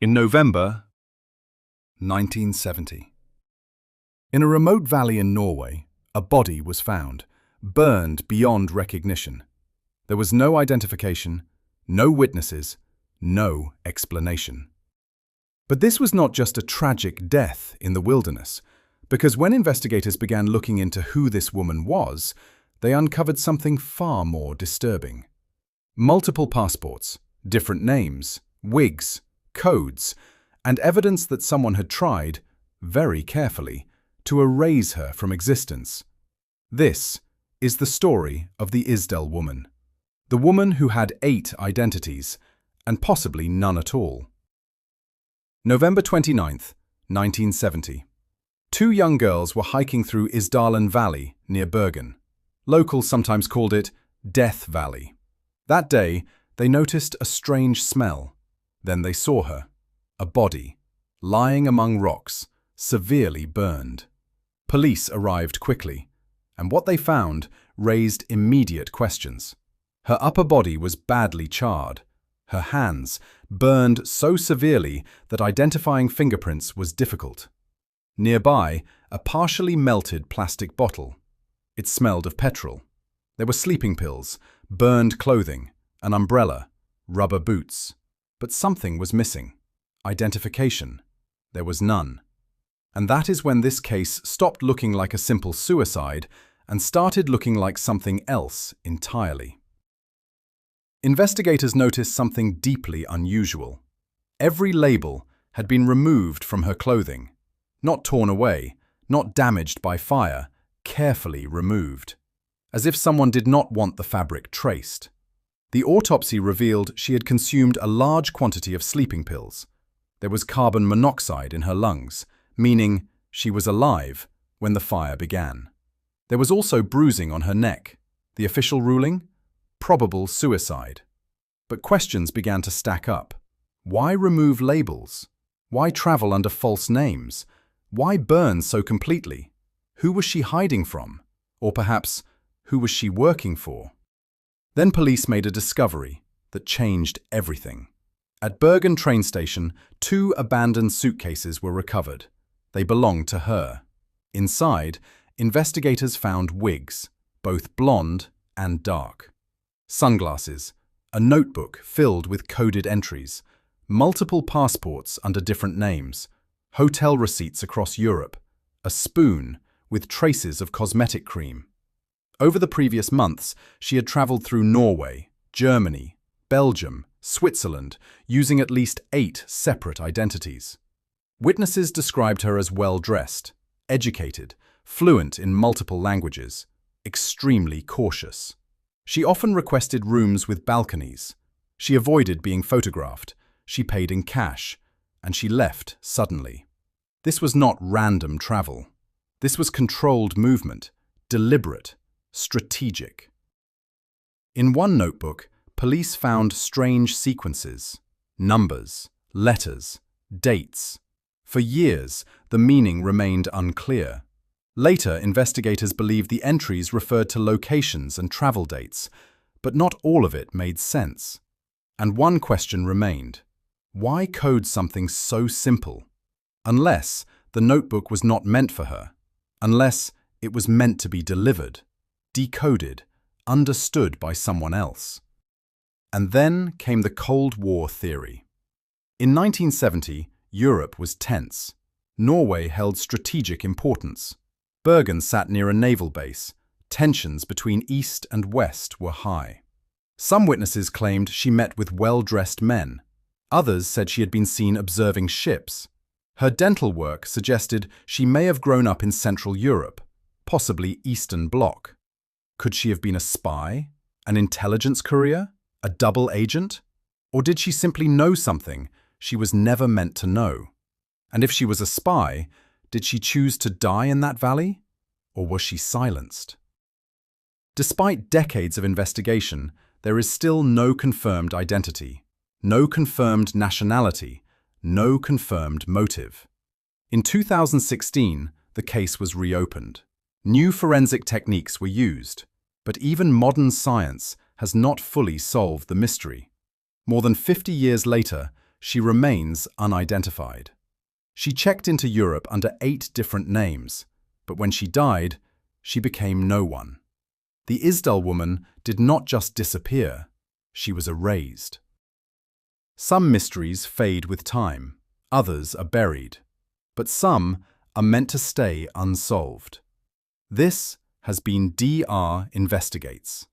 In November 1970, in a remote valley in Norway, a body was found, burned beyond recognition. There was no identification, no witnesses, no explanation. But this was not just a tragic death in the wilderness, because when investigators began looking into who this woman was, they uncovered something far more disturbing. Multiple passports, different names, wigs, codes, and evidence that someone had tried, very carefully, to erase her from existence. This is the story of the Isdal Woman, the woman who had 8 identities, and possibly none at all. November 29th, 1970. 2 young girls were hiking through Isdalen Valley near Bergen. Locals sometimes called it Death Valley. That day, they noticed a strange smell. Then they saw her, a body, lying among rocks, severely burned. Police arrived quickly, and what they found raised immediate questions. Her upper body was badly charred, her hands burned so severely that identifying fingerprints was difficult. Nearby, a partially melted plastic bottle. It smelled of petrol. There were sleeping pills, burned clothing, an umbrella, rubber boots. But something was missing. Identification. There was none. And that is when this case stopped looking like a simple suicide and started looking like something else entirely. Investigators noticed something deeply unusual. Every label had been removed from her clothing. Not torn away, not damaged by fire, carefully removed. As if someone did not want the fabric traced. The autopsy revealed she had consumed a large quantity of sleeping pills. There was carbon monoxide in her lungs, meaning she was alive when the fire began. There was also bruising on her neck. The official ruling? Probable suicide. But questions began to stack up. Why remove labels? Why travel under false names? Why burn so completely? Who was she hiding from? Or perhaps, who was she working for? Then police made a discovery that changed everything. At Bergen train station, 2 abandoned suitcases were recovered. They belonged to her. Inside, investigators found wigs, both blonde and dark. Sunglasses, a notebook filled with coded entries, multiple passports under different names, hotel receipts across Europe, a spoon with traces of cosmetic cream. Over the previous months, she had traveled through Norway, Germany, Belgium, Switzerland, using at least 8 separate identities. Witnesses described her as well-dressed, educated, fluent in multiple languages, extremely cautious. She often requested rooms with balconies. She avoided being photographed, she paid in cash, and she left suddenly. This was not random travel. This was controlled movement, deliberate, strategic. In one notebook, police found strange sequences, numbers, letters, dates. For years, the meaning remained unclear. Later, investigators believed the entries referred to locations and travel dates, but not all of it made sense. And one question remained. Why code something so simple? Unless the notebook was not meant for her. Unless it was meant to be delivered. Decoded, understood by someone else. And then came the Cold War theory. In 1970, Europe was tense. Norway held strategic importance. Bergen sat near a naval base. Tensions between East and West were high. Some witnesses claimed she met with well-dressed men. Others said she had been seen observing ships. Her dental work suggested she may have grown up in Central Europe, possibly Eastern Bloc. Could she have been a spy, an intelligence courier, a double agent? Or did she simply know something she was never meant to know? And if she was a spy, did she choose to die in that valley? Or was she silenced? Despite decades of investigation, there is still no confirmed identity, no confirmed nationality, no confirmed motive. In 2016, the case was reopened. New forensic techniques were used, but even modern science has not fully solved the mystery. More than 50 years later, she remains unidentified. She checked into Europe under 8 different names, but when she died, she became no one. The Isdal woman did not just disappear, she was erased. Some mysteries fade with time, others are buried, but some are meant to stay unsolved. This has been DR Investigates.